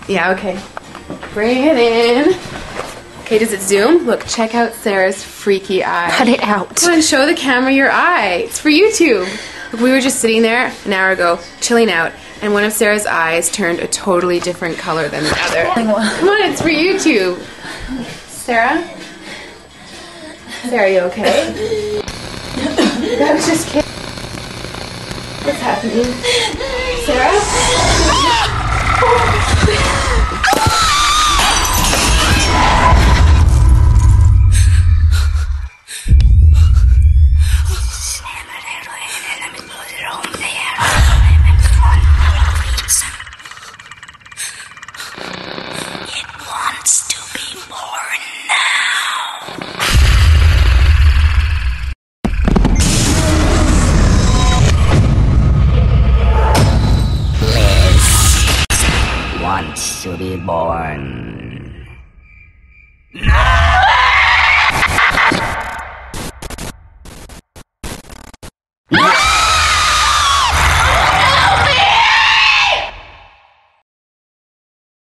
Yeah, okay. Bring it in. Okay, does it zoom? Look, check out Sarah's freaky eye. Cut it out. Come on, show the camera your eye. It's for YouTube. Look, we were just sitting there an hour ago, chilling out, and one of Sarah's eyes turned a totally different color than the other. Come on, it's for YouTube. Sarah? Sarah, are you okay? That was just kidding. What's happening? Sarah? Wants to be born.